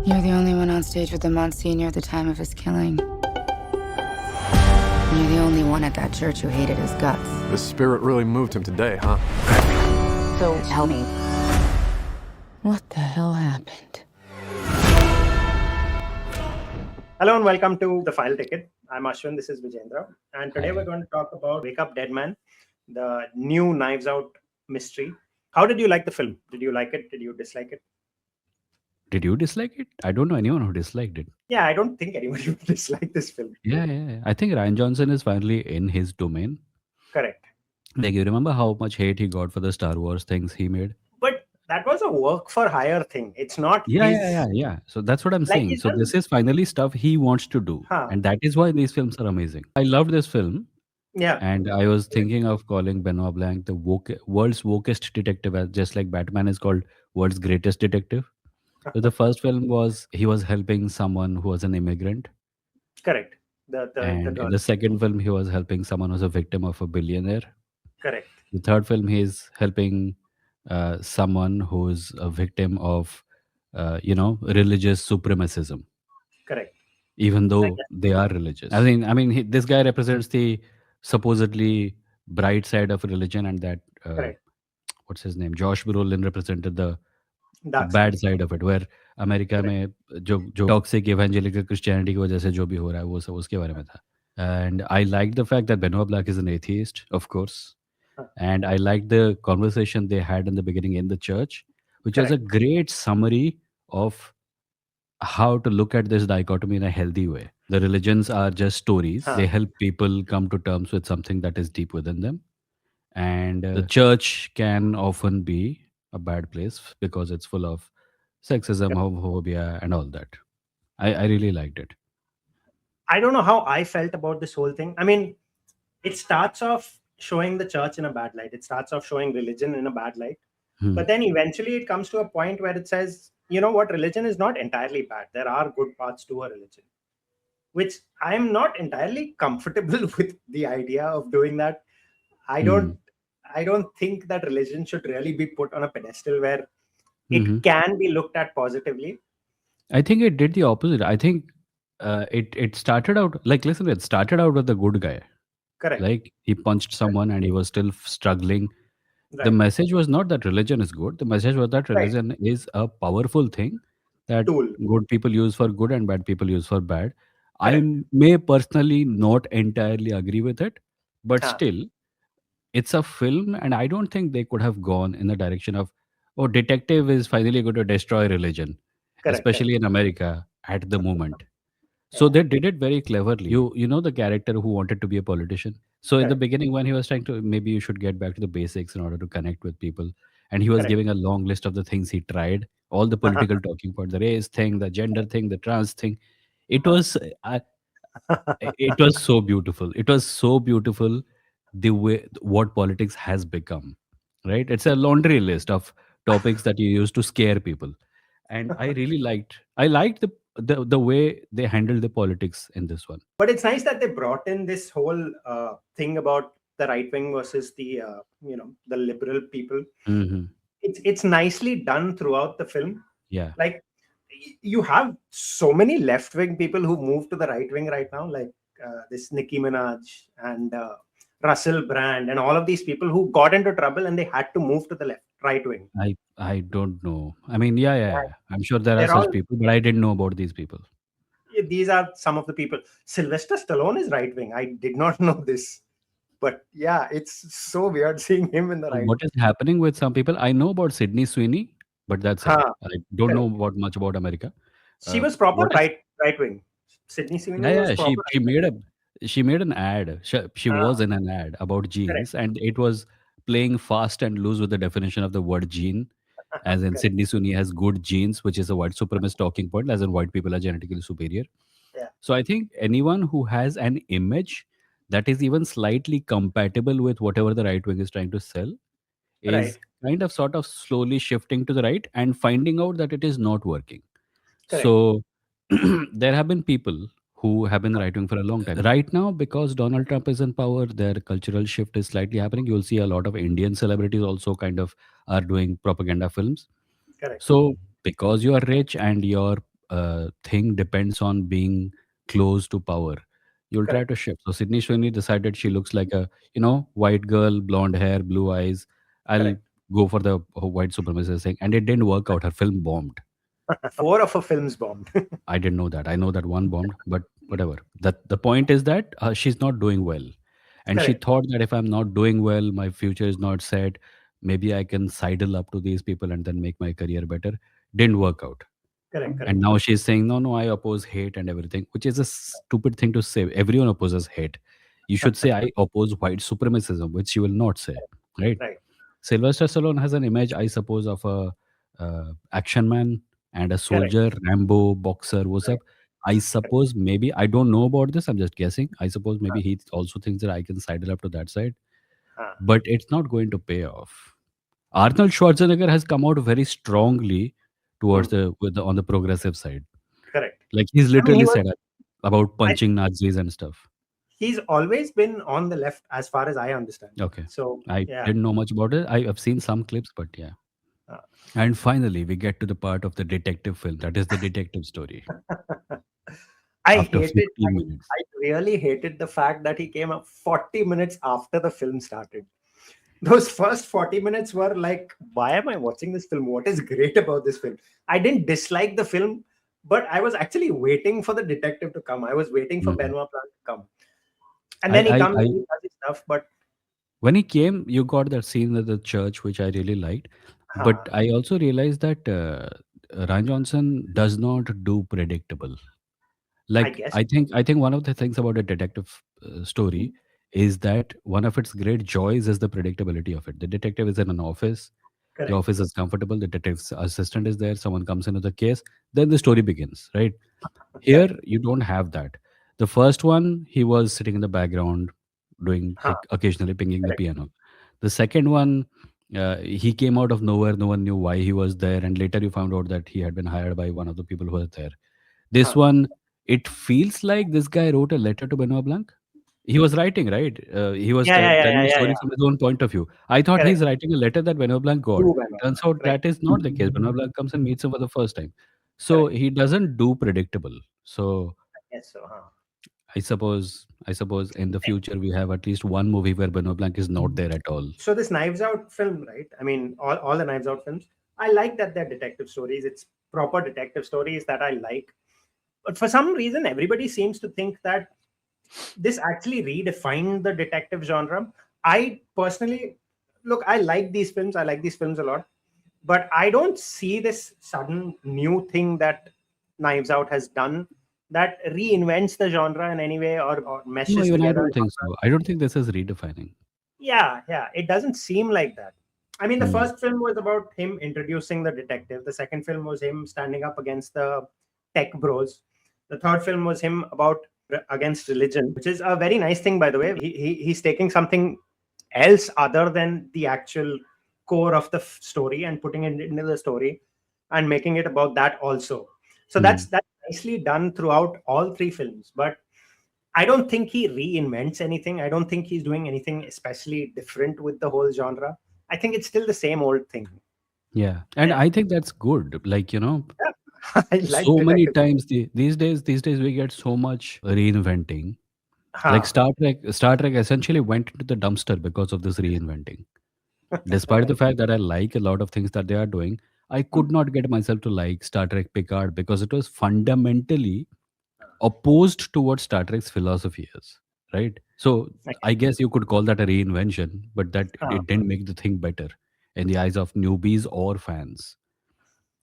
You're the only one on stage with the Monsignor at the time of his killing. And you're the only one at that church who hated his guts. The spirit really moved him today, huh? So tell me, what the hell happened? Hello and welcome to The Final Ticket. I'm Ashwin, this is Vijendra. And today we're going to talk about Wake Up Dead Man, the new Knives Out mystery. How did you like the film? Did you like it? Did you dislike it? Did you dislike it? I don't know anyone who disliked it. Yeah, I don't think anybody would dislike this film. Yeah. I think Ryan Johnson is finally in his domain. Correct. Like, you remember how much hate he got for the Star Wars things he made? But that was a work for hire thing. It's not Yeah. So that's what I'm Like saying. he's So done- this is finally stuff he wants to do. Huh. And that is why these films are amazing. I loved this film. Yeah, And I was thinking of calling Benoit Blanc the world's wokest detective, as just like Batman is called world's greatest detective. So the first film was he was helping someone who was an immigrant. correct. The And girl. in the second film, he was helping someone who's a victim of a billionaire. Correct. The third film, he's helping someone who's a victim of, religious supremacism, Correct. even I though guess. they are religious. This guy represents the supposedly bright side of religion, and that Correct. what's his name, Josh Brolin represented the Dark bad side of it where America Correct. में जो toxic evangelical Christianity की वजह से जो भी हो रहा है वो सब उसके बारे में था and I like the fact that Benoit Blanc is an atheist of course Huh. and I like the conversation they had in the beginning in the church, which was a Correct. great summary of how to look at this dichotomy in a healthy way. The religions are just stories. Huh. They help people come to terms with something that is deep within them. And the church can often be a bad place because it's full of sexism, homophobia, and all that. I really liked it. I don't know how I felt about this whole thing. I mean, it starts off showing the church in a bad light. It starts off showing religion in a bad light. Hmm. But then eventually it comes to a point where it says, you know what, religion is not entirely bad. There are good parts to a religion, which I am not entirely comfortable with the idea of doing that. I don't think that religion should really be put on a pedestal where it Mhm. can be looked at positively. I think it did the opposite. I think it started out like, listen, it started out with the good guy. Correct. Like he punched someone and he was still struggling. The Right. message was not that religion is good. The message was that Right. religion is a powerful thing that Tool. good people use for good and bad people use for bad. I Correct. may personally not entirely agree with it, but Huh. still, it's a film, and I don't think they could have gone in the direction of, oh, detective is finally going to destroy religion, Correct. especially in America at the moment. So Yeah. they did it very cleverly. You know the character who wanted to be a politician. So in the Correct. beginning, when he was trying to, maybe you should get back to the basics in order to connect with people, and he was Correct. giving a long list of the things he tried, all the political talking point, the race thing, the gender thing, the trans thing. It was it was so beautiful. It was so beautiful the way what politics has become. Right? It's a laundry list of topics that you use to scare people, and I liked the way they handled the politics in this one. But it's nice that they brought in this whole thing about the right wing versus the the liberal people. Hmm. It's nicely done throughout the film. Yeah. Like you have so many left wing people who move to the right wing right now, like this Nicki Minaj and Russell Brand and all of these people who got into trouble and they had to move to the right wing. I don't know. I mean, yeah. I'm sure there are They're such all people, but I didn't know about these people. these are some of the people. Sylvester Stallone is right wing. I did not know this, but yeah, it's so weird seeing him in the So right. what is happening with some people? I know about Sydney Sweeney, but that's it. Huh, I don't know correct. much about America. She was proper What is right wing. Sydney Sweeney Yeah, was yeah. proper She right made wing. she made an ad. She Ah, was in an ad about correct. jeans, and it was playing fast and loose with the definition of the word jean. As in, Correct. Sydney Sweeney has good genes, which is a white supremacist talking point, as in white people are genetically superior. Yeah. So I think anyone who has an image that is even slightly compatible with whatever the right wing is trying to sell Right. is kind of sort of slowly shifting to the right and finding out that it is not working. Correct. So there have been people who have been right wing for a long time. Right now, because Donald Trump is in power, their cultural shift is slightly happening. You'll see a lot of Indian celebrities also kind of are doing propaganda films. Correct. So because you are rich and your thing depends on being close to power, you'll try Correct. to shift. So Sydney Sweeney decided she looks like a, white girl, blonde hair, blue eyes. I'll Correct. go for the white supremacist thing, and it didn't work out. Her film bombed. 4 of her films bombed. I didn't know that. I know that one bombed, but whatever. That the point is that she's not doing well, and she Correct. thought that if I'm not doing well, my future is not set. Maybe I can sidle up to these people and then make my career better. Didn't work out, Correct. and Correct. now she's saying, no, no, I oppose hate and everything, which is a stupid thing to say. Everyone opposes hate. You should say I oppose white supremacism, which you will not say, right? Right. Sylvester Stallone has an image, I suppose, of a action man and a Correct. soldier, Rambo, boxer, what's up. Correct. I Correct. suppose maybe I don't know about this. I'm just guessing. I suppose Uh, maybe he also thinks that I can sidle up to that side, uh, but it's not going to pay off. Arnold Schwarzenegger has come out very strongly towards hmm. on the progressive side. Correct. Like he's I mean, literally said about I, punching Nazis and stuff. he's always been on the left, as far as I understand. Okay, So I yeah. didn't know much about it. I've seen some clips, but yeah. Uh, And finally, we get to the part of the detective film. That is the detective story. I After hated. 15 minutes. I really hated the fact that he came up 40 minutes after the film started. Those first 40 minutes were like, why am I watching this film? What is great about this film? I didn't dislike the film, but I was actually waiting for the detective to come. I was waiting for Mhm. Benoit Blanc to come. And I, then he I, comes I, and he does his stuff, but when he came, you got that scene at the church, which I really liked. But huh, I also realized that Ryan Johnson does not do predictable. I Like guess. I think one of the things about a detective story is that one of its great joys is the predictability of it. The detective is in an office. The Correct. office is comfortable. The detective's assistant is there. Someone comes into the case. Then the story begins, right? Here, Correct. you don't have that. The first one, he was sitting in the background, doing Huh, like occasionally pinging the correct. piano. The second one, he came out of nowhere. No one knew why he was there, and later you found out that he had been hired by one of the people who were there. This Huh. one, it feels like this guy wrote a letter to Benoit Blanc. He was writing, right? He was Yeah, yeah, yeah, telling yeah, the yeah, story yeah. from his own point of view. I thought Correct. he's writing a letter that Benoit Blanc got. To Benoit Turns Blanc. out Right. that is not the case. Benoit Blanc comes and meets him for the first time. So Correct. he doesn't do predictable. So Yes. So, huh. I suppose in the future we have at least one movie where Benoit Blanc is not there at all. So this Knives Out film, right? I mean, all the Knives Out films, I like that they're detective stories. It's proper detective stories that I like. But for some reason, everybody seems to think that this actually redefined the detective genre. I personally look, I like these films. I like these films a lot, but I don't see this sudden new thing that Knives Out has done that reinvents the genre in any way or No, meshes even I together don't think so. I don't think this is redefining. yeah, it doesn't seem like that. I mean, the Hmm. first film was about him introducing the detective. The second film was him standing up against the tech bros. The third film was him about against religion, which is a very nice thing, by the way. He's taking something else other than the actual core of the story and putting it into the story and making it about that also. So Hmm. that's nicely done throughout all three films. But I don't think he reinvents anything. I don't think he's doing anything especially different with the whole genre. I think it's still the same old thing. Yeah, and Yeah, I think that's good. Like yeah. I like so many detective. times these days we get so much reinventing. Like Huh. Star Trek essentially went into the dumpster because of this reinventing. Despite Right. the fact that I like a lot of things that they are doing, I Hmm. could not get myself to like Star Trek Picard because it was fundamentally opposed to what Star Trek's philosophy is. Right? So Okay. I guess you could call that a reinvention, but that Huh. it didn't make the thing better in the eyes of newbies or fans.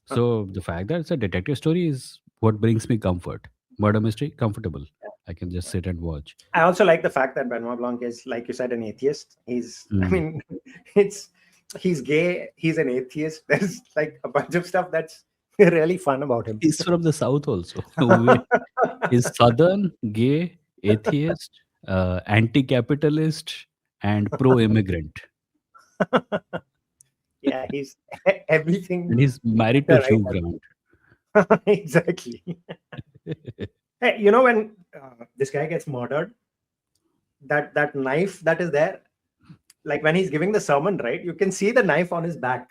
Huh. So the fact that it's a detective story is what brings me comfort. Murder mystery, comfortable. I can just sit and watch. I also like the fact that Benoit Blanc is, like you said, an atheist. I Mm. mean, it's, he's gay, he's an atheist. There's like a bunch of stuff that's really fun about him. He's from the south also. Wait, he's southern, gay, atheist, anti-capitalist, and pro-immigrant, Yeah, he's everything and he's married to the Hugh right Grant. exactly. Hey, you know when this guy gets murdered, that knife that is there, like when he's giving the sermon, right? You can see the knife on his back.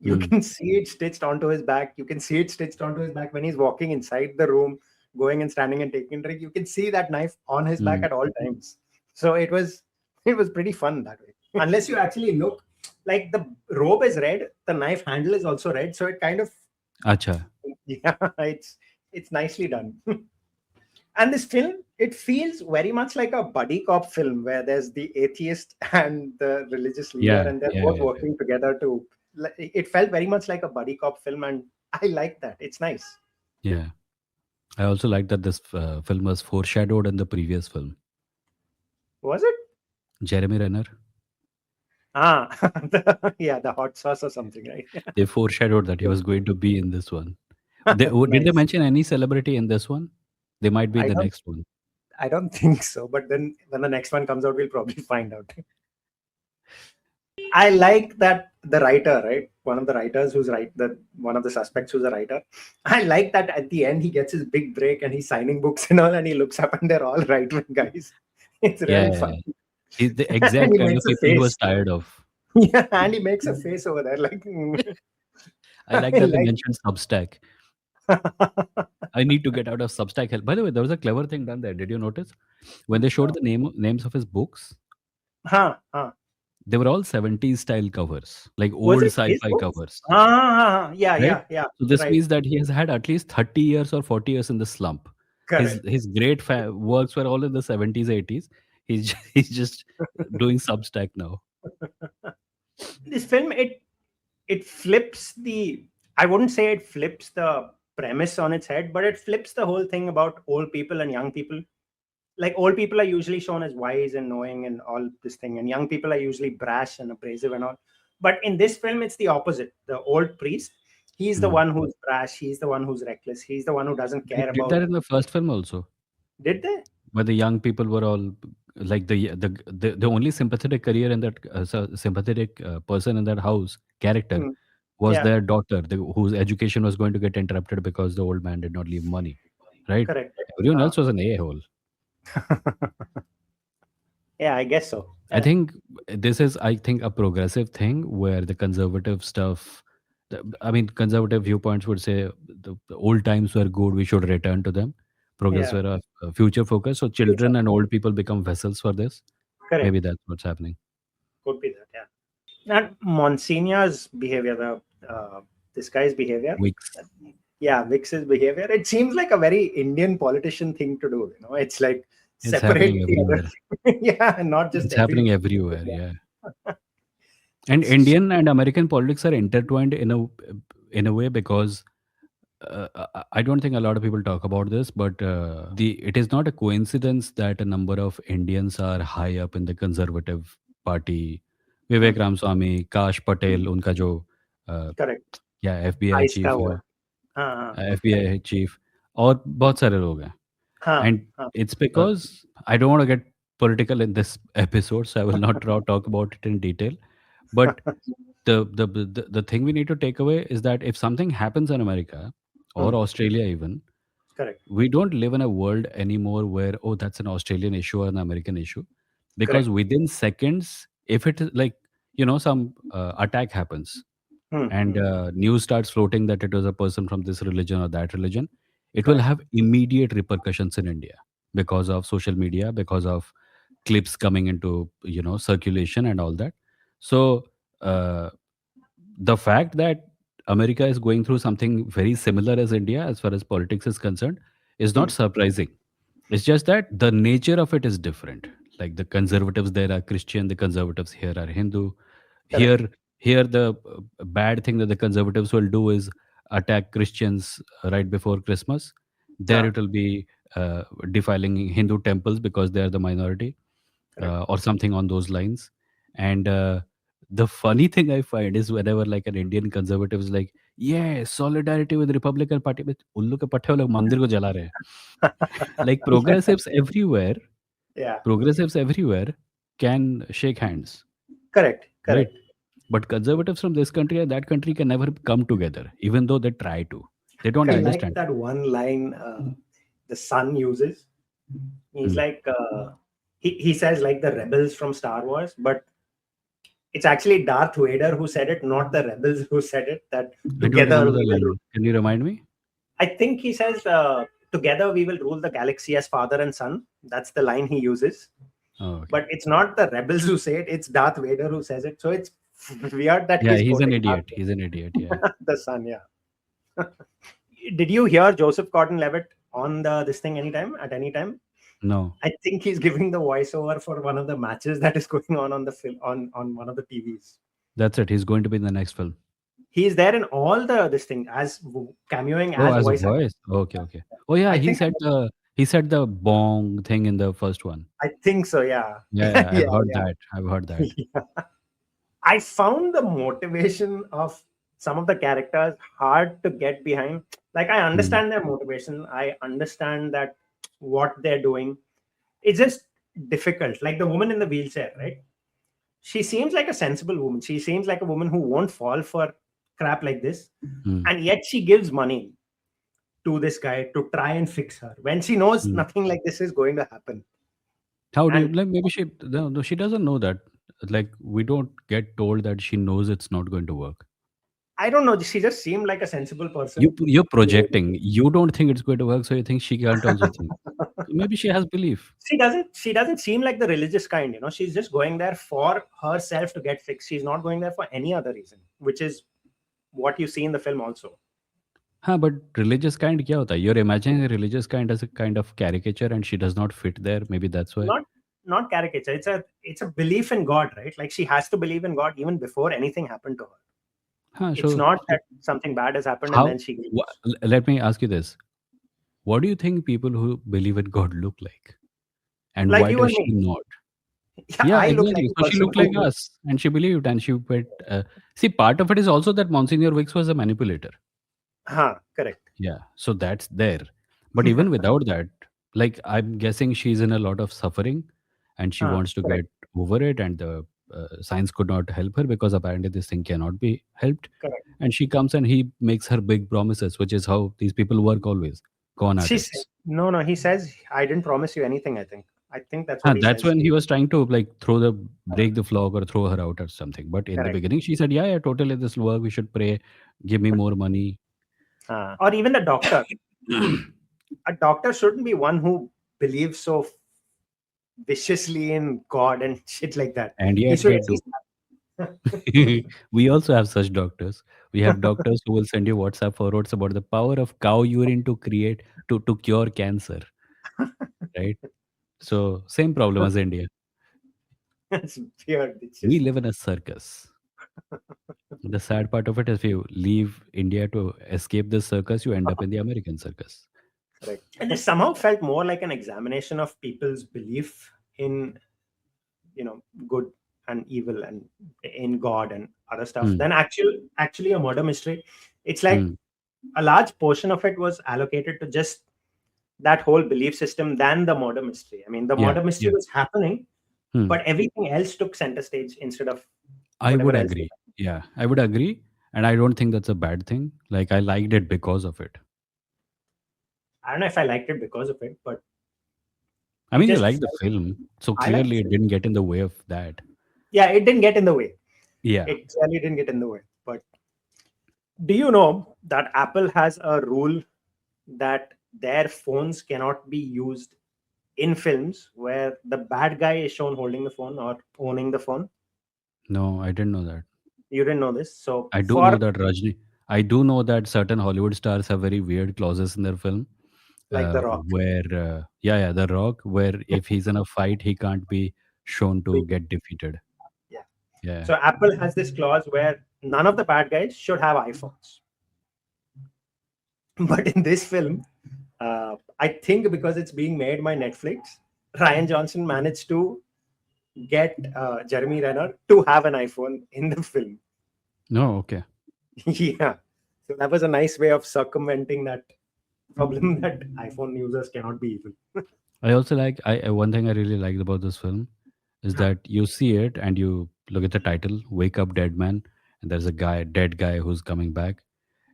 You Mm. can see it stitched onto his back. You can see it stitched onto his back when he's walking inside the room, going and standing and taking a drink. You can see that knife on his back Mm. at all times. So it was pretty fun that way. Unless you actually look, like the robe is red, the knife handle is also red. So it kind of, Acha. yeah, it's nicely done. And this film, it feels very much like a buddy cop film where there's the atheist and the religious leader, Yeah, and they're yeah, both yeah, working together to. It felt very much like a buddy cop film, and I like that. It's nice. yeah. I also like that this film was foreshadowed in the previous film. Was it? Jeremy Renner. Ah, yeah, the hot sauce or something, right? They foreshadowed that he was going to be in this one. Did they Nice. mention any celebrity in this one? They might be in I the don't, next one. I don't think so. But then when the next one comes out, we'll probably find out. I like that the writer, right? One of the writers who's one of the suspects who's a writer. I like that at the end he gets his big break and he's signing books and all, and he looks up and they're all right wing guys. It's Yeah, really yeah, fun. yeah. He's the And exact he kind of makes a people he was face. tired of. Yeah, and he makes a face over there like I like I that they like. mentioned Substack. I need to get out of Substack help. By the way, there was a clever thing done there. Did you notice? When they showed the names of his books, Huh. they were all 70s style covers, like Was old it his sci-fi books? covers, Yeah, right? yeah. So this Right. means that he has had at least 30 years or 40 years in the slump. His Correct. his great works were all in the 70s, 80s. He's just doing Substack now. This film, it flips the, I wouldn't say it flips the premise on its head, but it flips the whole thing about old people and young people. Like old people are usually shown as wise and knowing and all this thing, and young people are usually brash and abrasive and all. But in this film, it's the opposite. The old priest, he's the Mm. one who's brash, he's the one who's reckless, he's the one who doesn't They care did about. that in the first film also, Did they? where the young people were all like the only sympathetic career in that sympathetic person in that house character Hmm. was Yeah, their daughter, whose education was going to get interrupted because the old man did not leave money, right? correct. Everyone Uh, else was an a-hole. yeah, I guess so. I think this is, I think, a progressive thing where the conservative stuff, I mean, conservative viewpoints would say the old times were good, we should return to them. Progress Yeah, were a future focus. So future. children and old people become vessels for this. Correct. Maybe that's what's happening. Could be that. Yeah. And Monsignor's behavior, this guy's behavior, Weeks. yeah, Vix's behavior, it seems like a very Indian politician thing to do. It's like It's separate happening the everywhere. other. Yeah, not just It's happening everyone. everywhere. Yeah. Yeah. And It's Indian and American politics are intertwined in a way because I don't think a lot of people talk about this, but it is not a coincidence that a number of Indians are high up in the conservative party. Vivek Hmm, Ramaswamy, Kash Patel, unka jo, uh, correct. yeah, FBI Ice chief, cover. हाँ FBI chief, और बहुत सारे लोग हैं. हाँ And हाँ it's because I don't want to get political in this episode, so I will not talk about it in detail. But the thing we need to take away is that if something happens in America or hmm, Australia even, correct, we don't live in a world anymore where, oh, that's an Australian issue or an American issue, because correct. within seconds, if it is like, some attack happens and news starts floating that it was a person from this religion or that religion, it will Correct, have immediate repercussions in India because of social media, because of clips coming into circulation and all that. So uh, the fact that America is going through something very similar as India as far as politics is concerned is not hmm, surprising. It's just that the nature of it is different. Like the conservatives there are Christian, the conservatives here are Hindu. correct, Here the bad thing that the conservatives will do is attack Christians right before Christmas. There हाँ it will be defiling Hindu temples because they are the minority, correct. or something on those lines. And the funny thing I find is whenever like an Indian conservative is like, yeah, solidarity with Republican Party, but उल्लू के पट्टे वो लोग मंदिर को जला रहे हैं. Like Yeah, progressives everywhere can shake hands, correct, right? correct. But conservatives from this country and that country can never come together, even though they try to. They don't I like understand. that one line the son uses. He's Hmm. like he says like the rebels from Star Wars, but It's actually Darth Vader who said it, not the rebels who said it. That I don't together remember the we will line. Can you remind me? I think he says, together we will rule the galaxy as father and son. That's the line he uses. Oh, okay. But it's not the rebels who say it, it's Darth Vader who says it. So it's weird that Yeah, he's he's an quoting idiot. He's an idiot. Yeah. the son, yeah. Did you hear Joseph Gordon-Levitt on this thing at any time? No. I think he's giving the voiceover for one of the matches that is going on the film on one of the TVs. That's it. He's going to be in the next film. He's there in all this thing as cameoing Oh, as as a voice actor. voice. Okay, okay. Oh yeah, I he think said the bong thing in the first one. I think so, yeah. Yeah, I've Yeah, heard yeah. that. I've heard that. Yeah. I found the motivation of some of the characters hard to get behind. Like, I understand their motivation. I understand that what they're doing. It's just difficult. Like the woman in the wheelchair, right? She seems like a sensible woman. She seems like a woman who won't fall for crap like this. Hmm. And yet she gives money to this guy to try and fix her when she knows nothing like this is going to happen. How do you, And like, maybe no, she doesn't know that. Like, we don't get told that she knows it's not going to work. I don't know. She just seemed like a sensible person. You're projecting. You don't think it's going to work, so you think she can't also think. Maybe she has belief. She doesn't seem like the religious kind, you know. She's just going there for herself to get fixed. She's not going there for any other reason, which is what you see in the film also. Huh, but religious kind kya hota hai? You're imagining a religious kind as a kind of caricature and she does not fit there. Maybe that's why. Not caricature. It's a belief in God, right? Like she has to believe in God even before anything happened to her. Huh, It's so not that something bad has happened how? and then she Let me ask you this. What do you think people who believe in God look like? And like why you does and she me. not? Yeah, Yeah, I look like exactly. a So she person looked like who- us and she believed and she went. See, part of it is also that Monsignor Wicks was a manipulator. Correct. Yeah, so that's there. But even without that, like, I'm guessing she's in a lot of suffering and she wants to Correct. get over it, and the science could not help her because apparently this thing cannot be helped. Correct. And she comes and he makes her big promises, which is how these people work always. Con She said, artists. no, he says, I didn't promise you anything, I think that's what he That's says. when he was trying to like break the flock or throw her out or something. But in the Correct. beginning, she said, "Yeah, totally, this will work. We should pray. Give me more money." Or even the doctor. A doctor shouldn't be one who believes so viciously in God and shit like that. And He yet should they at do. least We also have such doctors. We have doctors who will send you WhatsApp forwards about the power of cow urine to cure cancer, right? So same problem as India. It's weird. It's We just live in a circus. The sad part of it is if you leave India to escape this circus, you end up in the American circus. correct. And this somehow felt more like an examination of people's belief in, good and evil and in God and other stuff than actually a murder mystery. It's like a large portion of it was allocated to just that whole belief system than the murder mystery. I mean, the Yeah, murder mystery yeah. was happening, Hmm. but everything else took center stage instead of I whatever would else. agree. Yeah, I would agree. And I don't think that's a bad thing. Like, I liked it because of it. I don't know if I liked it because of it, but I mean, you just like the film. So I liked clearly it it. didn't get in the way of that. Yeah, it didn't get in the way. Yeah. It clearly didn't get in the way. But do you know that Apple has a rule that their phones cannot be used in films where the bad guy is shown holding the phone or owning the phone? No, I didn't know that. You didn't know this. So I do know that Rajni. I do know that certain Hollywood stars have very weird clauses in their film, like The Rock. where yeah, The Rock, where if he's in a fight, he can't be shown to get defeated. Yeah. Yeah. So Apple has this clause where none of the bad guys should have iPhones. But in this film, I think because it's being made by Netflix, Ryan Johnson managed to get Jeremy Renner to have an iPhone in the film. No, okay. Yeah. So that was a nice way of circumventing that problem that iPhone users cannot be evil. I also like one thing I really liked about this film is that you see it and you look at the title, "Wake Up, Dead Man," and there's a dead guy who's coming back,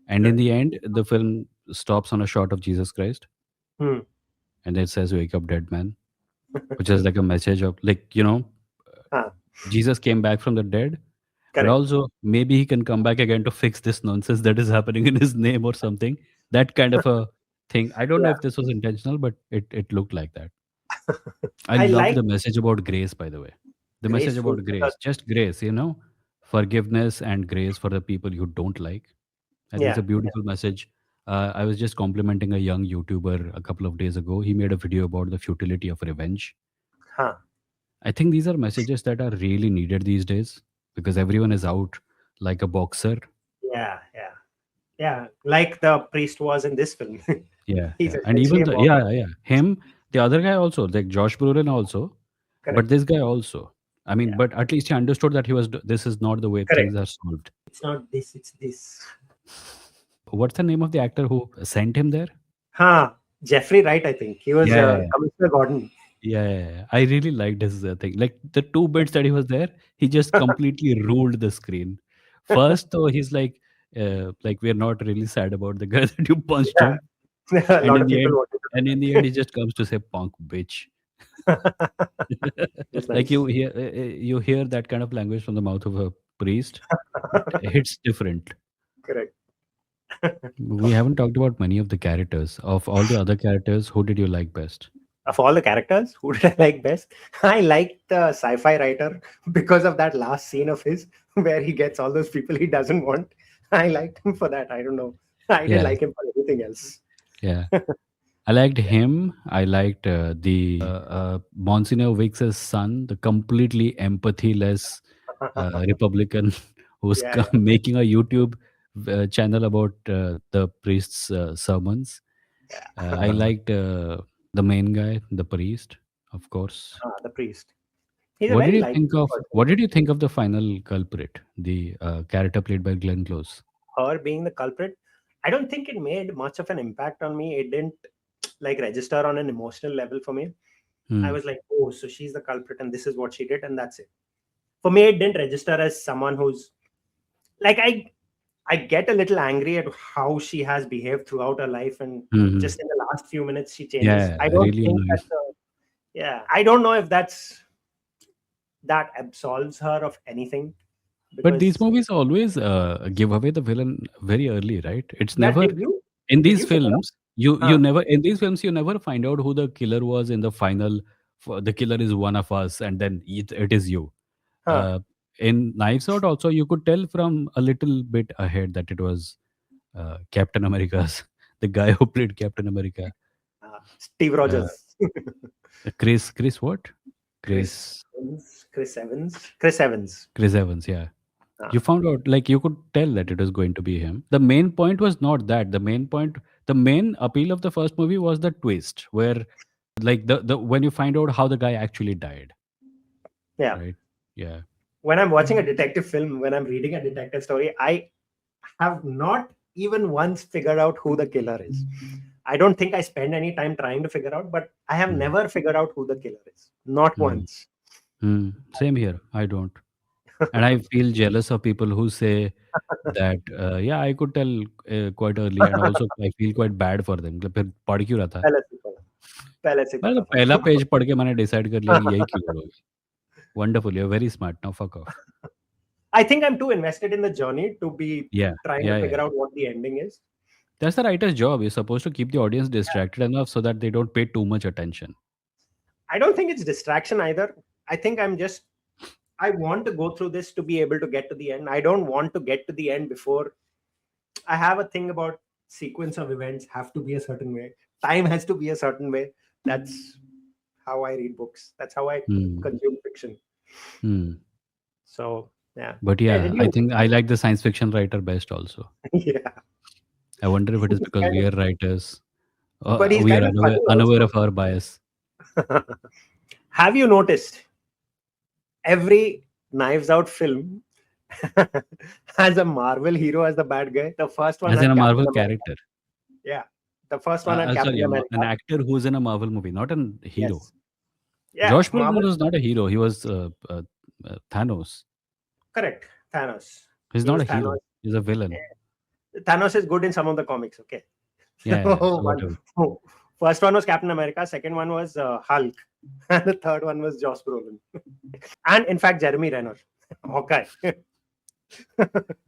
and in the end, the film stops on a shot of Jesus Christ, Hmm. and it says "Wake Up, Dead Man," which is like a message of, like, Huh. Jesus came back from the dead, But Correct. also, maybe he can come back again to fix this nonsense that is happening in his name or something. That kind of a thing. I don't know Yeah. if this was intentional, but it looked like that. I I love like the message about grace, by the way. The message graceful about because grace, just grace, forgiveness and grace for the people you don't like. I think it's a yeah, beautiful message. I was just complimenting a young YouTuber a couple of days ago. He made a video about the futility of revenge. huh. I think these are messages that are really needed these days because everyone is out like a boxer. Yeah, yeah, yeah. Like the priest was in this film. Yeah, He's yeah. And even essentially a the, boxer. yeah, yeah. Him, the other guy also, like Josh Brolin also, but Correct. this guy also. I mean, Yeah, but at least he understood that this is not the way correct. things are solved. It's not this, it's this. What's the name of the actor who sent him there? Huh. Jeffrey Wright, I think. He was Yeah, yeah, yeah. Commissioner Gordon. Yeah, yeah, yeah. I really liked his thing. Like the two bits that he was there, he just completely ruled the screen. First, though, he's like we're not really sad about the guy that you punched Yeah. him, A and lot in of the people end, wanted he just comes to say "punk bitch." to. It's Like nice. you hear that kind of language from the mouth of a priest, it hits different. Correct. We haven't talked about many of the characters. Of all the other characters, who did you like best? Of all the characters, who did I like best? I liked the sci-fi writer because of that last scene of his where he gets all those people he doesn't want. I liked him for that. I don't know. I didn't Yeah, like him for anything else. yeah. I liked Yeah. him. I liked the Monsignor Wicks's son, the completely empathyless Republican who's Yeah, yeah. making a YouTube channel about the priest's sermons. I liked the main guy, the priest, of course. The priest. He's a very likable What person. did you think of the final culprit, the character played by Glenn Close? Her being the culprit, I don't think it made much of an impact on me. It didn't like register on an emotional level for me. I Hmm. was like, oh, so she's the culprit and this is what she did, and that's it. For me, it didn't register as someone who's like I get a little angry at how she has behaved throughout her life, and Hmm. just in the last few minutes she changes. Yeah, I don't really think annoying. that's yeah. I don't know if that absolves her of anything But these because movies always give away the villain very early, right? It's yeah. never in Did these you figure out? films. You Huh? never in these films you never find out who the killer was in the final. The killer is one of us, and then it is you. Huh? Uh, in Knives Out, also you could tell from a little bit ahead that it was Captain America's the guy who played Captain America. Steve Uh, Rogers, Chris what? Chris Chris Evans, Chris Evans, Chris Evans. Chris Evans, yeah. Huh. You found out, like, you could tell that it was going to be him. The main point was not that. The main appeal of the first movie was the twist, where, like, the when you find out how the guy actually died, Yeah. right? Yeah. When I'm watching a detective film, when I'm reading a detective story, I have not even once figured out who the killer is. I don't think I spend any time trying to figure out, but I have Mm. never figured out who the killer is. Not Mm. once. Same here. I don't. And I feel jealous of people who say that, yeah, I could tell quite early, and also I feel quite bad for them. फिर पढ़ क्यों रहा था? पहले से पता पहले से मतलब पता पहला था पेज पढ़ के मैंने डिसाइड कर लिया कि यही क्यों करोगे. Wonderful. You're very smart. Now fuck off. I think I'm too invested in the journey to be Yeah. trying to Yeah. figure Yeah. out what the ending is. That's the writer's job. You're supposed to keep the audience distracted enough so that they don't pay too much attention. I don't think it's distraction either. I think I want to go through this to be able to get to the end. I don't want to get to the end before. I have a thing about sequence of events have to be a certain way. Time has to be a certain way. That's how I read books. That's how I Hmm. consume fiction. Hmm. So yeah. But Hey, yeah, did I you? think I like the science fiction writer best also. Yeah. I wonder if it is He's because kind we are writers. but he's We are kind of funny unaware also. of our bias. Have you noticed every Knives Out film has a Marvel hero as the bad guy? The first one As in had a Captain Marvel America. character. Yeah. The first one had Sorry, Captain an America. actor who's in a Marvel movie, not a hero. Yes. Yeah. Josh Brolin Marvel. was not a hero. He was Thanos. Correct. Thanos. He's He not was a Thanos. hero. He's a villain. Thanos is good in some of the comics. Okay. Yeah, yeah. So So whatever. first one was Captain America. Second one was Hulk. And the third one was Josh Brolin. And in fact, Jeremy Renner. Okay.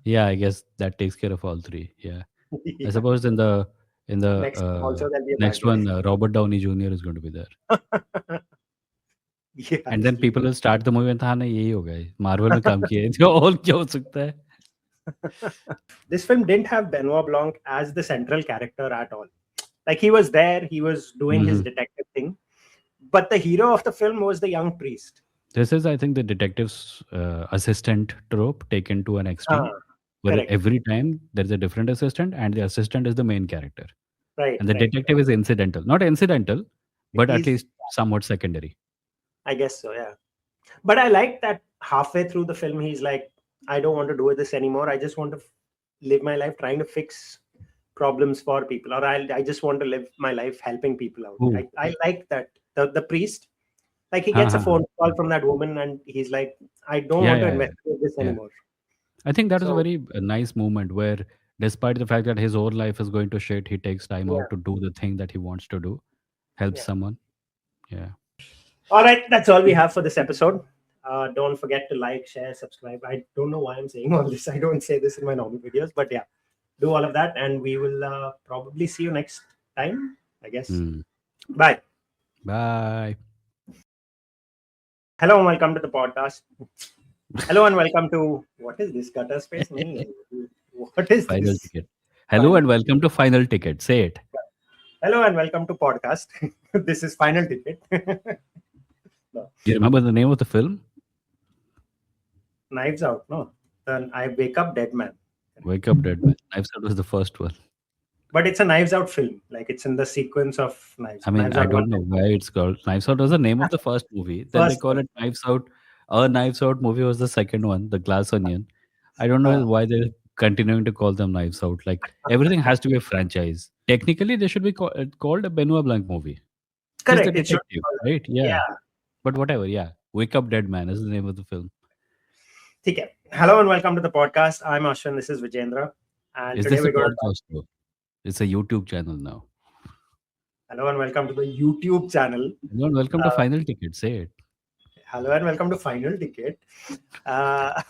Yeah, I guess that takes care of all three. Yeah. I Yeah. suppose in the Next time also there'll be a bad next guy. one, Robert Downey Jr. is going to be there. Yeah, And then sleep. people will start the movie and हाँ नहीं यही होगा Marvel में काम किया है जो और क्या हो सकता है This film didn't have Benoit Blanc as the central character at all. Like he was there, he was doing his Mhm. detective thing, but the hero of the film was the young priest. This is, I think, the detective's assistant trope taken to an extreme, Ah, where correct. every time there is a different assistant, and the assistant is the main character, Right, and the right. detective is incidental, not incidental, but at He's, least somewhat secondary. I guess so, yeah. But I like that halfway through the film, he's like, I don't want to do this anymore. I just want to live my life trying to fix problems for people, or I just want to live my life helping people out. Who? I like that. The priest, like he Ha, gets a ha, ha. phone call from that woman and he's like, I don't Yeah, want to yeah, yeah, investigate this yeah. anymore. I think that is a So, very nice movement where, despite the fact that his whole life is going to shit, he takes time yeah, out to do the thing that he wants to do, help yeah. someone. Yeah. All right, that's all we have for this episode. Don't forget to like, share, subscribe. I don't know why I'm saying all this. I don't say this in my normal videos, but yeah, do all of that, and we will probably see you next time, I guess. Hmm. Bye. Bye. Hello and welcome to the podcast. Hello and welcome to what is this gutter space? What is Final this? ticket. Hello Final and welcome to Final Ticket. Say it. Hello and welcome to podcast. This is Final Ticket. No. Do you remember the name of the film? Knives Out. No, then I Wake Up Dead Man. Wake Up Dead Man. Knives Out was the first one. But it's a Knives Out film. Like it's in the sequence of Knives. I mean, Knives I Out one. don't know why it's called Knives Out was the name of the first movie. Then they First call one. it Knives Out. A Knives Out movie was the second one, The Glass Onion. I don't know Uh, why they're continuing to call them Knives Out. Like everything has to be a franchise. Technically, they should be called a Benoit Blanc movie. He's the correct. It should. detective, right? Yeah. Yeah. But whatever. Yeah. Wake Up Dead Man is the name of the film. Okay. Hello and welcome to the podcast. I'm Ashwin. This is Vijendra. And Is today this a we're going to. podcast though? It's a YouTube channel now. Hello and welcome to the YouTube channel. Hello and welcome to Final Ticket. Say it. Hello and welcome to Final Ticket. Uh,